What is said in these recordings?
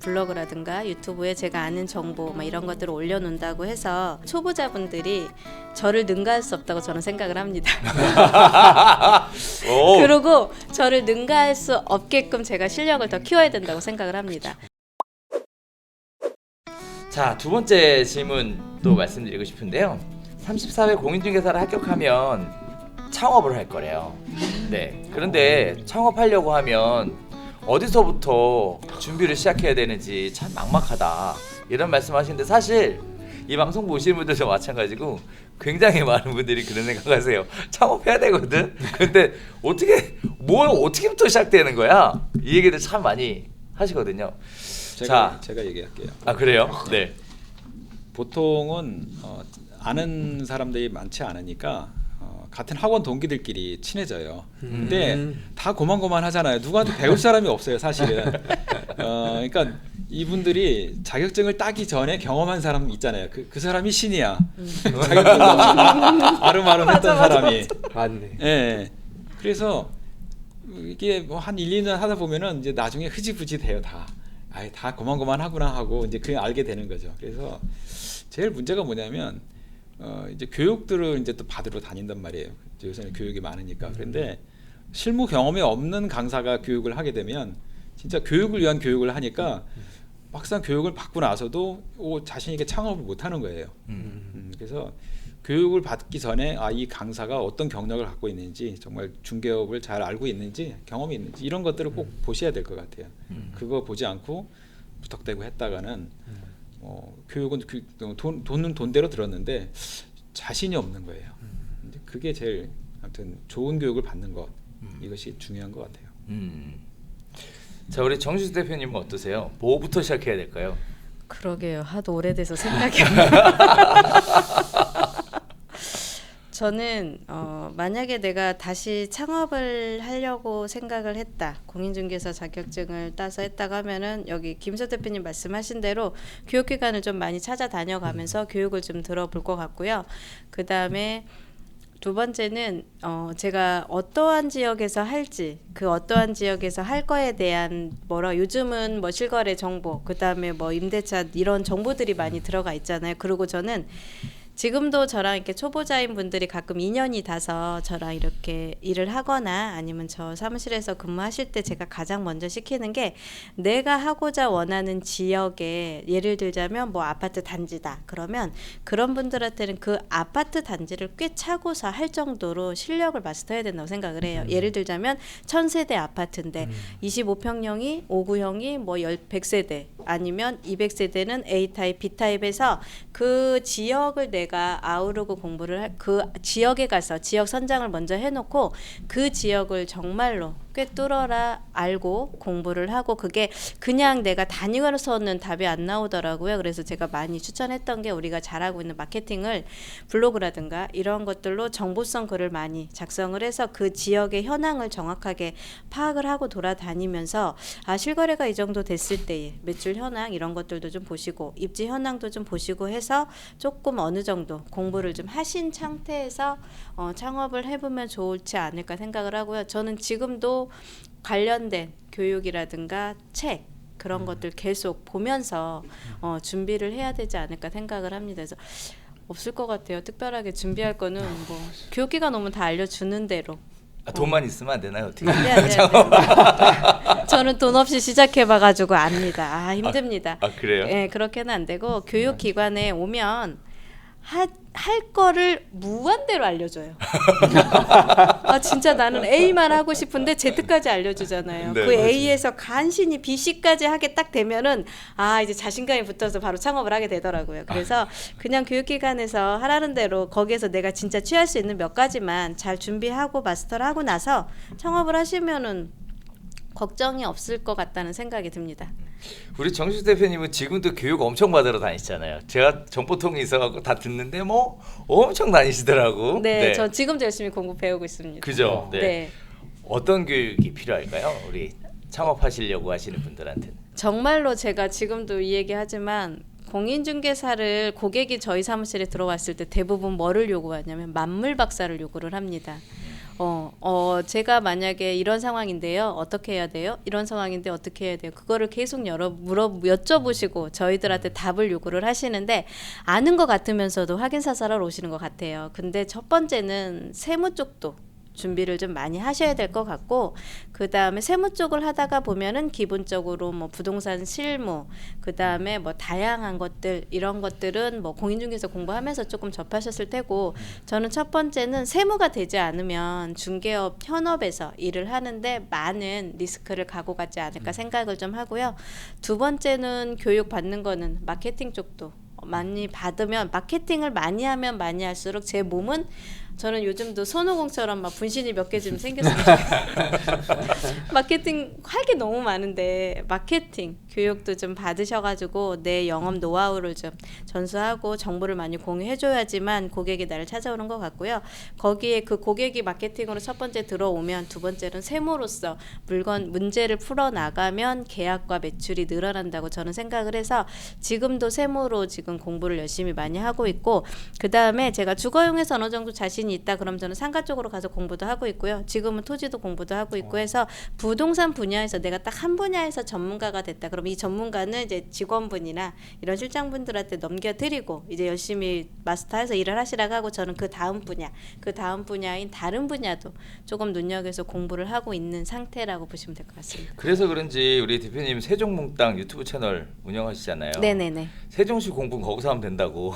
블로그라든가 유튜브에 제가 아는 정보 막 이런 것들을 올려놓는다고 해서 초보자분들이 저를 능가할 수 없다고 저는 생각을 합니다. 그리고 저를 능가할 수 없게끔 제가 실력을 더 키워야 된다고 생각을 합니다. 자, 두 번째 질문도 말씀드리고 싶은데요. 34회 공인중개사를 합격하면 창업을 할 거래요. 네. 그런데 창업하려고 하면 어디서부터 준비를 시작해야 되는지 참 막막하다 이런 말씀하시는데, 사실 이 방송 보시는 분들도 마찬가지고 굉장히 많은 분들이 그런 생각하세요. 창업해야 되거든. 근데 어떻게부터 시작되는 거야? 이 얘기를 참 많이 하시거든요. 제가 얘기할게요. 아, 그래요? 네. 보통은 아는 사람들이 많지 않으니까 같은 학원 동기들끼리 친해져요. 근데 다 고만고만 하잖아요. 누구한테 배울 사람이 없어요, 사실은. 그러니까 이분들이 자격증을 따기 전에 경험한 사람 있잖아요. 그 사람이 신이야. 자격증 아름아름 했던 사람이. 맞네. 예. 그래서 이게 뭐 한 1, 2년 하다 보면은 이제 나중에 흐지부지 돼요, 다. 아예 다 고만고만하구나 하고 이제 그냥 알게 되는 거죠. 그래서 제일 문제가 뭐냐면 이제 교육들을 이제 또 받으러 다닌단 말이에요. 요새는 교육이 많으니까. 그런데 실무 경험이 없는 강사가 교육을 하게 되면 진짜 교육을 위한 교육을 하니까 막상 교육을 받고 나서도 자신 있게 창업을 못 하는 거예요. 그래서 교육을 받기 전에 이 강사가 어떤 경력을 갖고 있는지, 정말 중개업을 잘 알고 있는지, 경험이 있는지 이런 것들을 꼭 보셔야 될 것 같아요. 그거 보지 않고 무턱대고 했다가는 교육은 돈은 돈대로 들었는데 자신이 없는 거예요. 그게 제일 아무튼 좋은 교육을 받는 것, 이것이 중요한 것 같아요. 자, 우리 정수 대표님은 어떠세요? 뭐부터 시작해야 될까요? 그러게요. 하도 오래돼서 생각이 저는 만약에 내가 다시 창업을 하려고 생각을 했다, 공인중개사 자격증을 따서 했다고 하면은 여기 김서 대표님 말씀하신 대로 교육기관을 좀 많이 찾아다녀가면서 교육을 좀 들어볼 것 같고요. 그 다음에 두 번째는 제가 어떠한 지역에서 할지, 그 어떠한 지역에서 할 거에 대한 요즘은 뭐 실거래 정보, 그 다음에 뭐 임대차 이런 정보들이 많이 들어가 있잖아요. 그리고 저는 지금도 저랑 이렇게 초보자인 분들이 가끔 인연이 닿아서 저랑 이렇게 일을 하거나 아니면 저 사무실에서 근무하실 때 제가 가장 먼저 시키는 게, 내가 하고자 원하는 지역에, 예를 들자면 뭐 아파트 단지다 그러면 그런 분들한테는 그 아파트 단지를 꽤 차고서 할 정도로 실력을 마스터해야 된다고 생각을 해요. 예를 들자면 1000세대 아파트인데 25평형이 5구형이 뭐 100세대 아니면 200세대는 A타입 B타입에서 그 지역을 내가 아우르고 공부를 그 지역에 가서 지역 선장을 먼저 해놓고 그 지역을 정말로 꿰뚫어라 알고 공부를 하고, 그게 그냥 내가 다니고서는 답이 안 나오더라고요. 그래서 제가 많이 추천했던 게, 우리가 잘하고 있는 마케팅을 블로그라든가 이런 것들로 정보성 글을 많이 작성을 해서 그 지역의 현황을 정확하게 파악을 하고 돌아다니면서 실거래가 이 정도 됐을 때의 매출 현황 이런 것들도 좀 보시고 입지 현황도 좀 보시고 해서 조금 어느 정도 공부를 좀 하신 상태에서 창업을 해보면 좋지 않을까 생각을 하고요. 저는 지금도 관련된 교육이라든가 책 그런 것들 계속 보면서 준비를 해야 되지 않을까 생각을 합니다. 그래서 없을 것 같아요. 특별하게 준비할 거는 뭐 교육기관 오면 다 알려주는 대로. 돈만 있으면 안 되나요? 어떻게? 네. 저는 돈 없이 시작해봐가지고 압니다. 힘듭니다. 그래요? 네, 그렇게는 안 되고 교육기관에 오면 할 거를 무한대로 알려줘요. 진짜 나는 A만 하고 싶은데 Z까지 알려주잖아요. 네, 그 A에서 간신히 BC까지 하게 딱 되면은 이제 자신감이 붙어서 바로 창업을 하게 되더라고요. 그래서 그냥 교육기관에서 하라는 대로 거기에서 내가 진짜 취할 수 있는 몇 가지만 잘 준비하고 마스터를 하고 나서 창업을 하시면은 걱정이 없을 것 같다는 생각이 듭니다. 우리 정수 대표님은 지금도 교육 엄청 받으러 다니시잖아요. 제가 정보통에 있어갖고 다 듣는데 뭐 엄청 다니시더라고. 네, 저 지금도 열심히 공부 배우고 있습니다. 그죠? 네. 어떤 교육이 필요할까요? 우리 창업하시려고 하시는 분들한테는. 정말로 제가 지금도 이 얘기하지만 공인중개사를 고객이 저희 사무실에 들어왔을 때 대부분 뭐를 요구하냐면 만물 박사를 요구를 합니다. 제가 만약에 이런 상황인데요. 어떻게 해야 돼요? 이런 상황인데 어떻게 해야 돼요? 그거를 계속 여쭤보시고 저희들한테 답을 요구를 하시는데 아는 것 같으면서도 확인 사살하러 오시는 것 같아요. 근데 첫 번째는 세무 쪽도 준비를 좀 많이 하셔야 될 것 같고, 그 다음에 세무 쪽을 하다가 보면은 기본적으로 뭐 부동산 실무, 그 다음에 뭐 다양한 것들, 이런 것들은 뭐 공인중개사 공부하면서 조금 접하셨을 테고, 저는 첫 번째는 세무가 되지 않으면 중개업 현업에서 일을 하는데 많은 리스크를 가고 가지 않을까 생각을 좀 하고요. 두 번째는 교육 받는 거는 마케팅 쪽도 많이 받으면, 마케팅을 많이 하면 많이 할수록 제 몸은, 저는 요즘도 손오공처럼 막 분신이 몇 개 좀 생겼으면 좋겠어요. 마케팅 할 게 너무 많은데 마케팅 교육도 좀 받으셔가지고 내 영업 노하우를 좀 전수하고 정보를 많이 공유해줘야지만 고객이 나를 찾아오는 것 같고요. 거기에 그 고객이 마케팅으로 첫 번째 들어오면 두 번째는 세무로서 문제를 풀어나가면 계약과 매출이 늘어난다고 저는 생각을 해서 지금도 세무로 지금 공부를 열심히 많이 하고 있고, 그 다음에 제가 주거용에서 어느 정도 자신이 있다 그럼 저는 상가 쪽으로 가서 공부도 하고 있고요. 지금은 토지도 공부도 하고 있고 해서 부동산 분야에서 내가 딱 한 분야에서 전문가가 됐다 그럼 이 전문가는 이제 직원분이나 이런 실장분들한테 넘겨드리고 이제 열심히 마스터해서 일을 하시라고 하고, 저는 그 다음 분야인 다른 분야도 조금 눈여겨서 공부를 하고 있는 상태라고 보시면 될 것 같습니다. 그래서 그런지 우리 대표님 세종몽땅 유튜브 채널 운영하시잖아요. 네네네. 세종시 공부는 거기서 하면 된다고.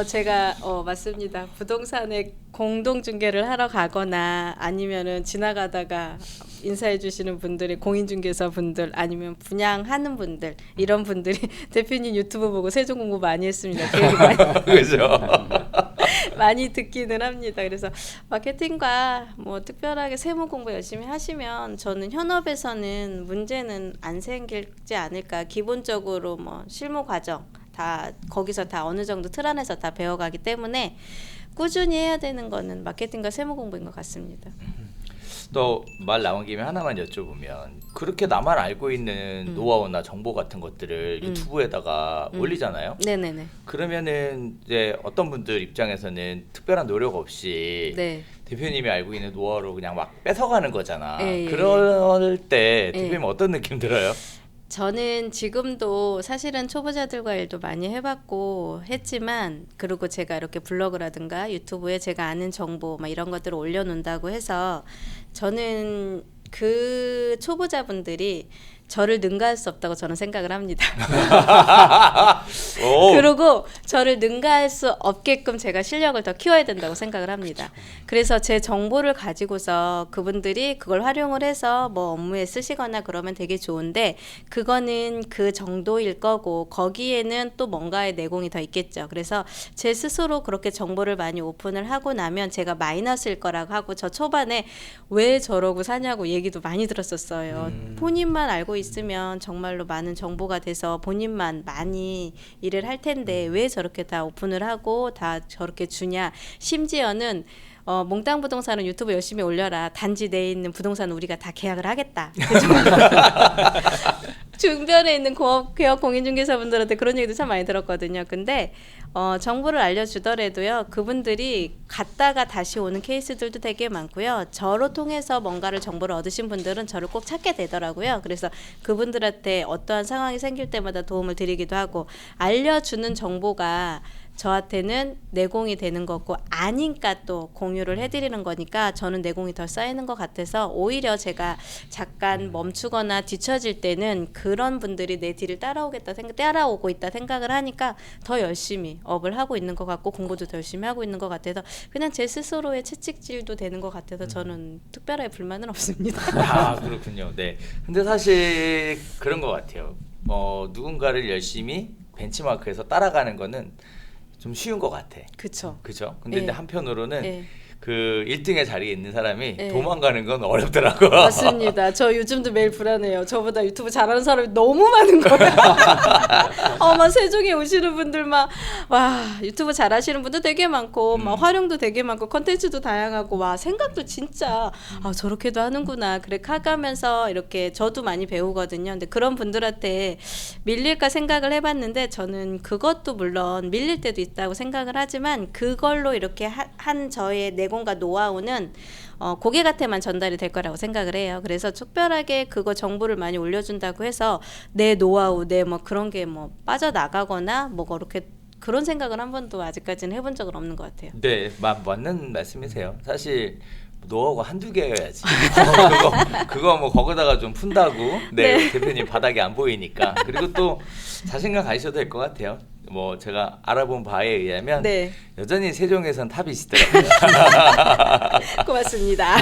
제가 맞습니다. 부동산에 공동 중개를 하러 가거나 아니면은 지나가다가 인사해 주시는 분들이 공인중개사 분들 아니면 분양하는 분들, 이런 분들이 대표님 유튜브 보고 세종 공부 많이 했습니다. 그 얘기 많이 그죠? 많이 듣기는 합니다. 그래서 마케팅과 뭐 특별하게 세무 공부 열심히 하시면 저는 현업에서는 문제는 안 생기지 않을까. 기본적으로 뭐 실무 과정 다 거기서 다 어느 정도 틀 안에서 다 배워가기 때문에 꾸준히 해야 되는 거는 마케팅과 세무 공부인 것 같습니다. 또 말 나온 김에 하나만 여쭤보면, 그렇게 나만 알고 있는 노하우나 정보 같은 것들을 유튜브에다가 올리잖아요. 네네네. 그러면은 이제 어떤 분들 입장에서는 특별한 노력 없이 네. 대표님이 알고 있는 노하우를 그냥 막 뺏어가는 거잖아. 예. 그럴 때 예. 대표님 어떤 느낌 들어요? 저는 지금도 사실은 초보자들과 일도 많이 해봤고 했지만, 그리고 제가 이렇게 블로그라든가 유튜브에 제가 아는 정보 막 이런 것들을 올려놓는다고 해서 저는 그 초보자분들이 저를 능가할 수 없다고 저는 생각을 합니다. 그리고 저를 능가할 수 없게끔 제가 실력을 더 키워야 된다고 생각을 합니다. 그래서 제 정보를 가지고서 그분들이 그걸 활용을 해서 뭐 업무에 쓰시거나 그러면 되게 좋은데, 그거는 그 정도일 거고 거기에는 또 뭔가의 내공이 더 있겠죠. 그래서 제 스스로 그렇게 정보를 많이 오픈을 하고 나면 제가 마이너스일 거라고 하고, 저 초반에 왜 저러고 사냐고 얘기도 많이 들었었어요. 본인만 알고 있으면 정말로 많은 정보가 돼서 본인만 많이 일을 할 텐데 왜 저렇게 다 오픈을 하고 다 저렇게 주냐. 심지어는 몽땅 부동산은 유튜브 열심히 올려라. 단지 내에 있는 부동산 우리가 다 계약을 하겠다. 그 정도로 주변에 있는 개업 공인중개사분들한테 그런 얘기도 참 많이 들었거든요. 근데 정보를 알려주더라도요, 그분들이 갔다가 다시 오는 케이스들도 되게 많고요. 저로 통해서 뭔가를 정보를 얻으신 분들은 저를 꼭 찾게 되더라고요. 그래서 그분들한테 어떠한 상황이 생길 때마다 도움을 드리기도 하고, 알려주는 정보가 저한테는 내공이 되는 거고 아니까 또 공유를 해드리는 거니까 저는 내공이 더 쌓이는 것 같아서, 오히려 제가 잠깐 멈추거나 뒤처질 때는 그런 분들이 내 뒤를 따라오고 있다 생각을 하니까 더 열심히 업을 하고 있는 것 같고 공부도 더 열심히 하고 있는 것 같아서 그냥 제 스스로의 채찍질도 되는 것 같아서 저는 특별하게 불만은 없습니다. 아, 그렇군요. 네. 근데 사실 그런 것 같아요. 누군가를 열심히 벤치마크해서 따라가는 거는 좀 쉬운 것 같아. 그쵸. 그죠? 근데 예. 이제 한편으로는 예. 그 1등의 자리에 있는 사람이 예. 도망가는 건 어렵더라고. 맞습니다. 저 요즘도 매일 불안해요. 저보다 유튜브 잘하는 사람이 너무 많은 거야. 막 세종에 오시는 분들 막 와 유튜브 잘하시는 분도 되게 많고 막 활용도 되게 많고 컨텐츠도 다양하고 와 생각도 진짜 저렇게도 하는구나. 그래 가가면서 이렇게 저도 많이 배우거든요. 근데 그런 분들한테 밀릴까 생각을 해봤는데 저는 그것도 물론 밀릴 때도 있다고 생각을 하지만 그걸로 이렇게 한 저의 내공과 노하우는 고객한테만 전달이 될 거라고 생각을 해요. 그래서 특별하게 그거 정보를 많이 올려준다고 해서 내 노하우, 내 뭐 그런 게 뭐 빠져나가거나 뭐 그렇게 그런 생각은 한 번도 아직까지는 해본 적은 없는 것 같아요. 네, 맞는 말씀이세요. 사실 노하우가 한두 개여야지. 그거 뭐 거기다가 좀 푼다고 네, 대표님 바닥이 안 보이니까. 그리고 또 자신감 가지셔도 될 것 같아요. 뭐 제가 알아본 바에 의하면 네. 여전히 세종에선 탑이시더라고요. 고맙습니다.